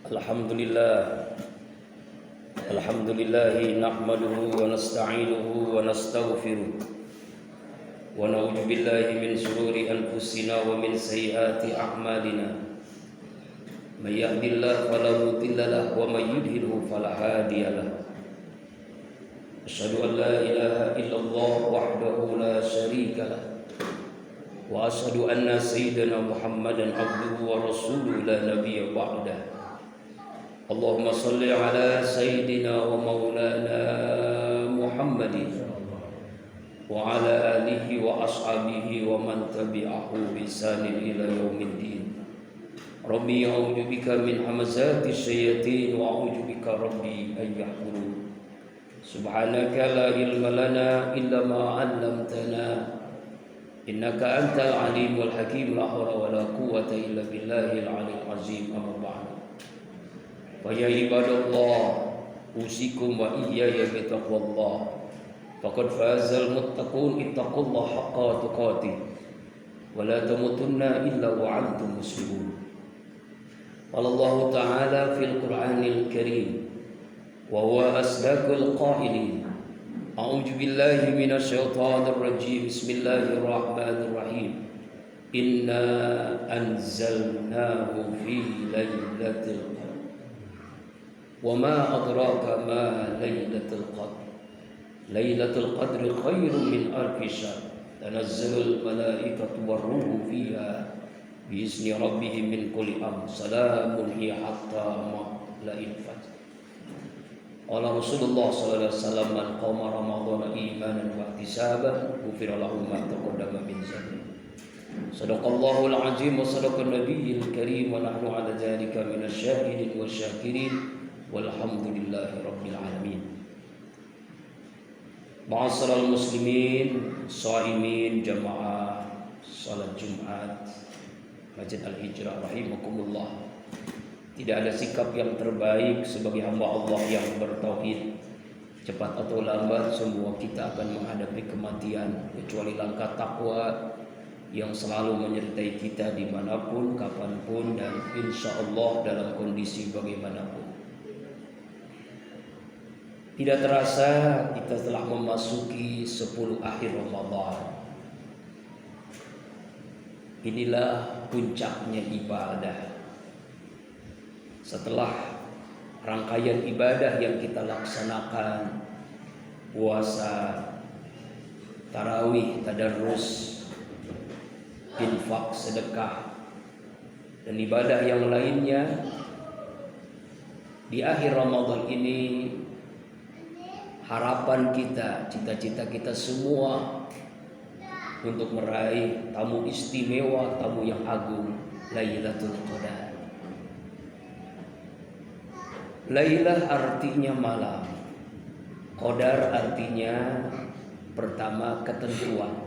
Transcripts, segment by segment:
Alhamdulillah nahmaduhu wa nasta'inuhu wa nastaghfiruh wa na'udzu billahi min shururi anfusina wa min sayyiati a'malina may yahdihillahu fala mudilla lahu wa may yudlilhu fala hadiya lahu asyhadu an la ilaha illallah wahdahu la syarika lahu wa asyhadu anna sayyidina Muhammadan abduhu wa rasuluhu la nabiyya ba'dahu. Allahumma salli ala sayyidina wa maulana Muhammadin wa ala alihi wa ashabihi wa man tabi'ahu bi ihsanin ila yaumiddin. Rabbi a'udzu bika min hamazati syayatin wa a'udzu bika rabbi an yahdurun. Subhanaka la ilma lana illa ma 'allamtana innaka antal alimul hakim. La haula wa la quwwata illa billahil aliyyil azim. Amma ba'du. Faya ibadallah usikum wa iyaya bitaqwallah faqad fazal muttaqun ittaqullaha haqqa tuqatih wa la tamutunna illa wa antum muslimun. Qala Allah ta'ala fil Qur'anil Karim wa huwa asdaqul qailin. A'udzu billahi minasy syaithanir rajim. Bismillahirrahmanirrahim. Inna anzalnahu fi lailatul qadr وما أدراك ما ليلة القدر ليلة القدر خير من ألف شهر تنزل الملائكة والروح فيها بإذن ربهم من كل أمر سلام هي حتى مطلع الفجر. قال رسول الله صلى الله عليه وسلم من قام رمضان إيمانا واحتسابا غفر له ما تقدم من ذنبه. صدق الله العظيم وصدق النبي الكريم ونحن على ذلك من الشاهدين والشاكرين walhamdulillahi rabbil alamin. Ma'asyiral muslimin, shaimin, jamaah salat Jumat Masjid Al-Hijrah rahimakumullah. Tidak ada sikap yang terbaik sebagai hamba Allah yang bertauhid. Cepat atau lambat semua kita akan menghadapi kematian, kecuali langkah takwa yang selalu menyertai kita dimanapun, kapanpun, dan insya Allah dalam kondisi bagaimanapun. Tidak terasa kita telah memasuki 10 akhir Ramadan. Inilah puncaknya ibadah. Setelah rangkaian ibadah yang kita laksanakan, puasa, tarawih, tadarrus, infak, sedekah, dan ibadah yang lainnya, di akhir Ramadan ini harapan kita, cita-cita kita semua untuk meraih tamu istimewa, tamu yang agung, Lailatul Qadar. Lailah artinya malam, Qadar artinya pertama ketentuan.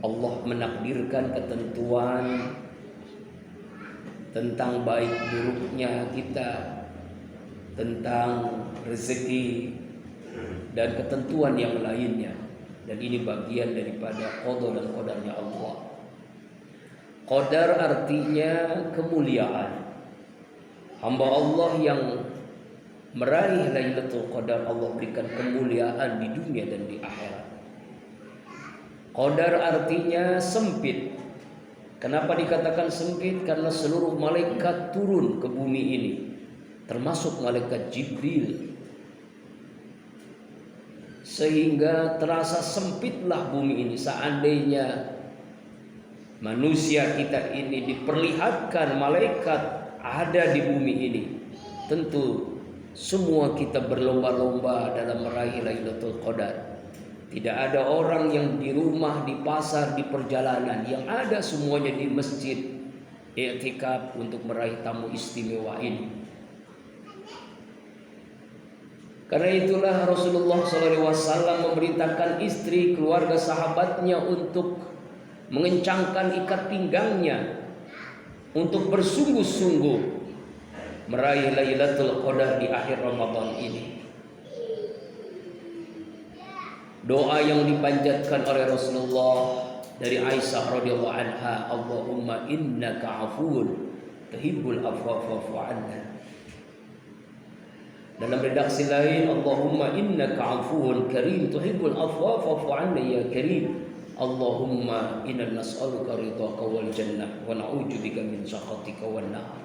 Allah menakdirkan ketentuan tentang baik buruknya kita, tentang rezeki dan ketentuan yang lainnya, dan ini bagian daripada qada dan qadarnya Allah. Qadar artinya kemuliaan. Hamba Allah yang meraih Lailatul Qadar, Allah berikan kemuliaan di dunia dan di akhirat. Qadar artinya sempit. Kenapa dikatakan sempit? Karena seluruh malaikat turun ke bumi ini, termasuk malaikat Jibril, sehingga terasa sempitlah bumi ini. Seandainya manusia kita ini diperlihatkan malaikat ada di bumi ini, tentu semua kita berlomba-lomba dalam meraih Lailatul Qadar. Tidak ada orang yang di rumah, di pasar, di perjalanan, yang ada semuanya di masjid i'tikaf untuk meraih tamu istimewa ini. Karena itulah Rasulullah SAW memerintahkan istri, keluarga, sahabatnya untuk mengencangkan ikat pinggangnya, untuk bersungguh-sungguh meraih Lailatul Qadar di akhir Ramadan ini. Doa yang dipanjatkan oleh Rasulullah dari Aisyah radhiyallahu anha, Allahumma innaka afuwun tuhibbul afwa fa'fu 'anna. Dalam redaksi lain, Allahumma innaka 'afuwun karim tuhibbul afwa fa'fu 'anna ya karim. Allahumma inna nas'aluka ridhaka wal jannah wa na'udzubika min sakhatika wan nar.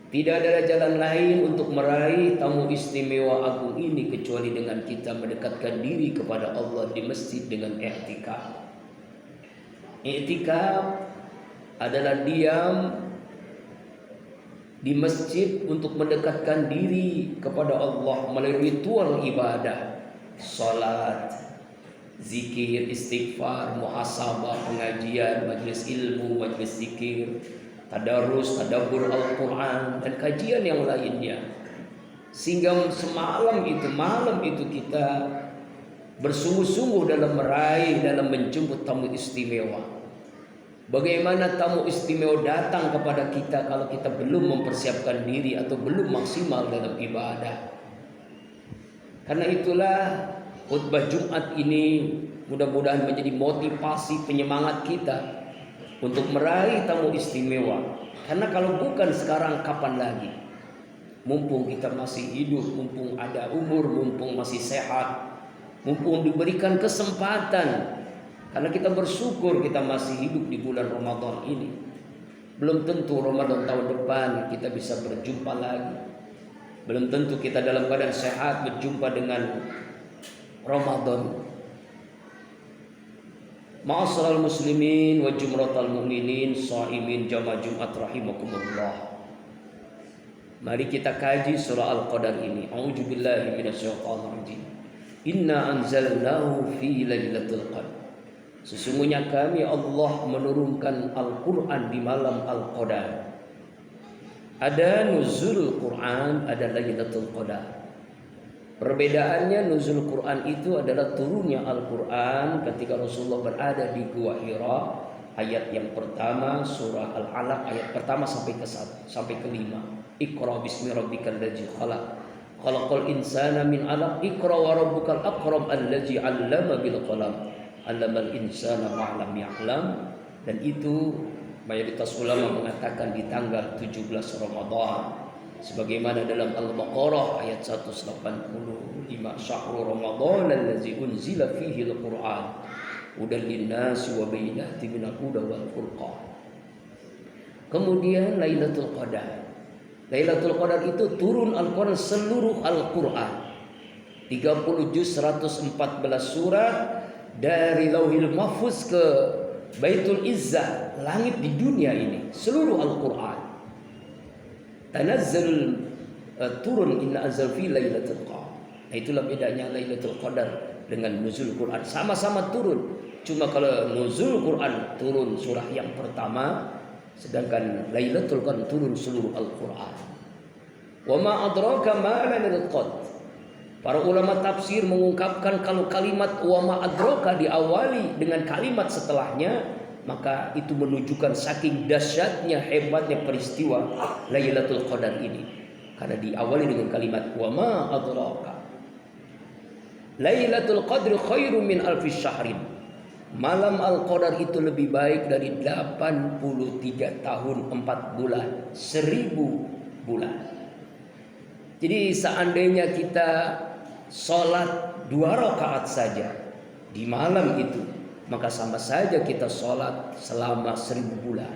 Tidak ada jalan lain untuk meraih tamu istimewa agung ini kecuali dengan kita mendekatkan diri kepada Allah di masjid dengan i'tikaf. I'tikaf adalah diam di masjid untuk mendekatkan diri kepada Allah melalui ritual ibadah, salat, zikir, istighfar, muhasabah, pengajian, majlis ilmu, majlis zikir, tadarus, tadabbur Al-Quran, dan kajian yang lainnya. Sehingga malam itu kita bersungguh-sungguh dalam meraih, dalam menjemput tamu istimewa. Bagaimana tamu istimewa datang kepada kita kalau kita belum mempersiapkan diri atau belum maksimal dalam ibadah. Karena itulah khutbah Jumat ini mudah-mudahan menjadi motivasi penyemangat kita untuk meraih tamu istimewa. Karena kalau bukan sekarang kapan lagi? Mumpung kita masih hidup, mumpung ada umur, mumpung masih sehat, mumpung diberikan kesempatan. Karena kita bersyukur kita masih hidup di bulan Ramadan ini. Belum tentu Ramadan tahun depan kita bisa berjumpa lagi. Belum tentu kita dalam keadaan sehat berjumpa dengan Ramadan. Ma'asyiral muslimin wa jumratal mu'minin shaimin jamaah Jumat rahimakumullah. Mari kita kaji surah Al-Qadar ini. A'udzubillahi minasyaitonir rajim. Inna anzalnahu fi lailatul qadar. Sesungguhnya kami Allah menurunkan Al-Quran di malam Al-Qadar. Ada nuzul Quran, ada Lailatul Qadar. Perbedaannya nuzul Quran itu adalah turunnya Al-Quran ketika Rasulullah berada di Gua Hira. Ayat yang pertama surah Al-Alaq ayat pertama sampai ke 5. Iqra bismi rabbikal ladzi khalaq. Khalaqal insana min 'alaq. Iqra wa rabbukal akram allazi 'allama bil qalam. 'Allamal insana ma lam ya'lam. Dan itu mayoritas ulama mengatakan di tanggal 17 Ramadan. Sebagaimana dalam Al-Baqarah ayat 185, Syahrul Ramadan allazi unzila fihi al-Qur'an hudan lin-nasi wa bayyinatin minal huda wal furqan. Kemudian Lailatul Qadar. Lailatul Qadar itu turun Al-Qur'an, seluruh Al-Qur'an. 30 juz 114 surat dari Lauhil Mahfuz ke Baitul Izzah, langit di dunia ini, seluruh Al-Qur'an. Tanazzalul turun inna anzal fi lailatul qadar. Nah, itulah bedanya Lailatul Qadar dengan nuzul Quran. Sama-sama turun. Cuma kalau nuzul Quran turun surah yang pertama, sedangkan Lailatul Qadar turun seluruh Al-Qur'an. Wa ma adraka ma lailatul qadar. Para ulama tafsir mengungkapkan kalau kalimat wa ma adraka diawali dengan kalimat setelahnya, maka itu menunjukkan saking dahsyatnya, hebatnya peristiwa Lailatul Qadar ini. Karena diawali dengan kalimat wa ma adraka. Lailatul Qadr khairum min alfi syahrin. Malam Al-Qadar itu lebih baik dari 83 tahun 4 bulan, 1000 bulan. Jadi seandainya kita sholat 2 rakaat saja di malam itu, maka sama saja kita sholat selama 1000 bulan.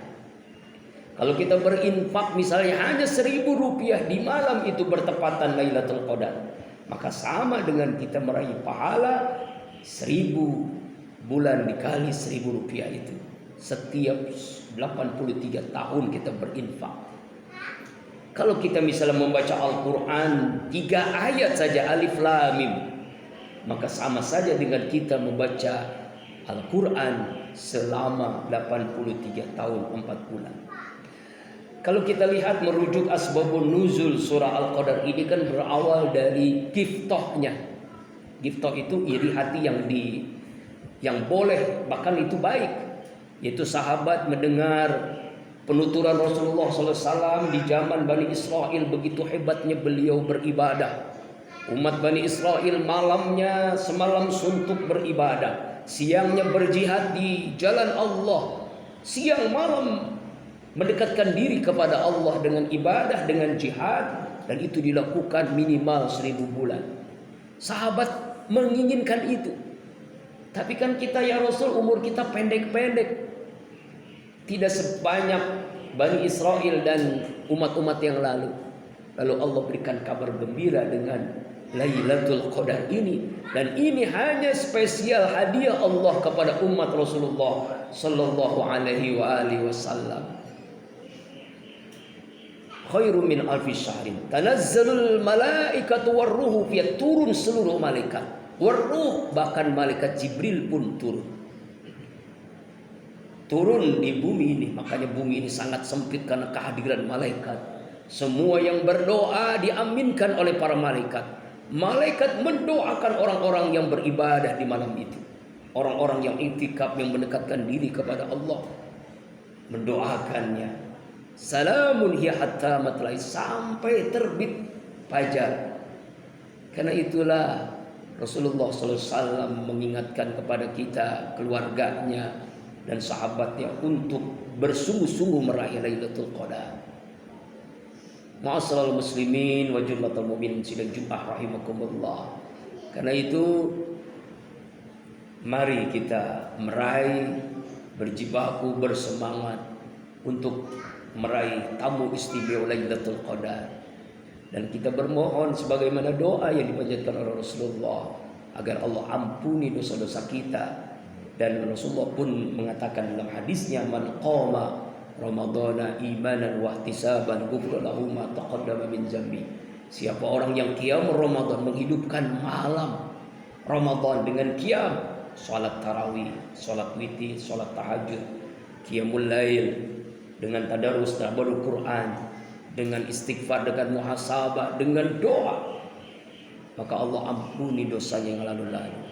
Kalau kita berinfak misalnya hanya 1000 rupiah di malam itu bertepatan Lailatul Qadar, maka sama dengan kita meraih pahala 1000 bulan dikali 1000 rupiah itu. Setiap 83 tahun kita berinfak. Kalau kita misalnya membaca Al-Quran 3 ayat saja alif lam mim, maka sama saja dengan kita membaca Al-Quran selama 83 tahun 4 bulan. Kalau kita lihat merujuk asbabun nuzul surah Al-Qadar ini kan berawal dari giftohnya. Giftoh itu iri hati yang boleh, bahkan itu baik. Yaitu sahabat mendengar penuturan Rasulullah SAW di zaman Bani Israel, begitu hebatnya beliau beribadah. Umat Bani Israel malamnya semalam suntuk beribadah, siangnya berjihad di jalan Allah, siang malam mendekatkan diri kepada Allah dengan ibadah, dengan jihad, dan itu dilakukan minimal 1000 bulan. Sahabat menginginkan itu. Tapi kan kita ya Rasul, umur kita pendek-pendek. Tidak sebanyak Bani Israel dan umat-umat yang lalu. Lalu Allah berikan kabar gembira dengan Lailatul Qadar ini. Dan ini hanya spesial hadiah Allah kepada umat Rasulullah sallallahu alaihi wasallam. Khairum min alfi syahrin. Tanazzalul malaikatu warruhu fiha, turun seluruh malaikat. Warruh, bahkan malaikat Jibril pun turun. Turun di bumi ini. Makanya bumi ini sangat sempit karena kehadiran malaikat. Semua yang berdoa diaminkan oleh para malaikat. Malaikat mendoakan orang-orang yang beribadah di malam itu. Orang-orang yang iktikaf, yang mendekatkan diri kepada Allah, mendoakannya. Salamun hiya hatta matlai, sampai terbit fajar. Karena itulah Rasulullah SAW mengingatkan kepada kita, keluarganya dan sahabatnya untuk bersungguh-sungguh meraih Lailatul Qadar. Ma'asyiral muslimin wa jumlatul mu'minin sidang Jumat rahimakumullah. Karena itu mari kita meraih, berjibaku, bersemangat untuk meraih tamu istimewa Lailatul Qadar. Dan kita bermohon sebagaimana doa yang dipanjatkan oleh Rasulullah agar Allah ampuni dosa-dosa kita. Dan Rasulullah pun mengatakan dalam hadisnya, man qama ramadhana imanan wa ihtisaban ghufira lahu ma taqaddama min dzambi. Siapa orang yang qiyam Ramadan, menghidupkan malam Ramadan dengan qiyam, salat tarawih, salat witir, salat tahajud, qiyamul lail, dengan tadarus tadabbur Quran, dengan istighfar, dengan muhasabah, dengan doa, maka Allah ampuni dosanya yang lalu-lalu.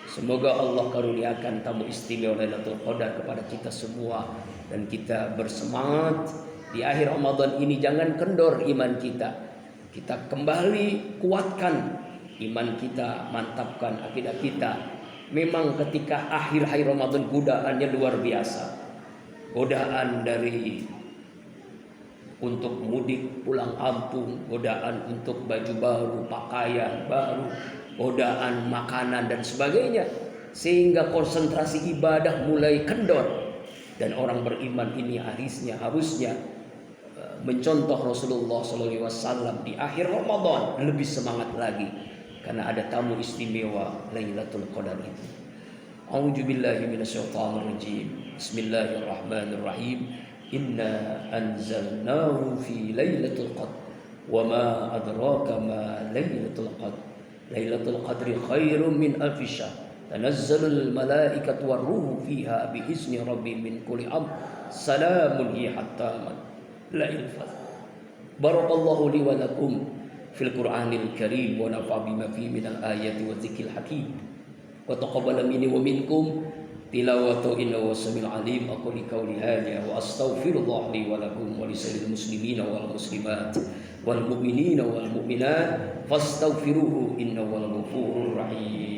Semoga Allah karuniakan tamu istimewa Lailatul Qadar kepada kita semua, dan kita bersemangat di akhir Ramadan ini. Jangan kendor iman kita. Kita kembali kuatkan iman kita, mantapkan akidah kita. Memang ketika akhir Ramadan godaannya luar biasa. Godaan dari untuk mudik pulang kampung, godaan untuk baju baru, pakaian baru, godaan makanan dan sebagainya, sehingga konsentrasi ibadah mulai kendor. Dan orang beriman ini harusnya mencontoh Rasulullah SAW di akhir Ramadan lebih semangat lagi, karena ada tamu istimewa Lailatul Qadar itu. A'udzubillahi minasyaitonir rajim. Bismillahirrahmanirrahim. Inna anzalnahu fi lailatul qadr wa ma adraka ma lailatul qadr. Lailatul qadri khairum min alfi syahr. Tanazzalul malaikatu warruhu fiha biizni rabbihim min kulli amr. Salamun hiya hatta matla'il fajr. Barakallahu li wa lakum fil Qur'anil Karim wa nafa'a bima fihi minal ayati wa dzikril hakim. Wa taqabbala minni wa minkum tilawatu innahu was-sami'ul 'alim. Aqulu qawli hadza wa astaghfirullah li wa lakum wa lisa'iril muslimina wal muslimat wal mu'minina wal mu'minat fastaghfiruhu innahu wal ghafurur rahim.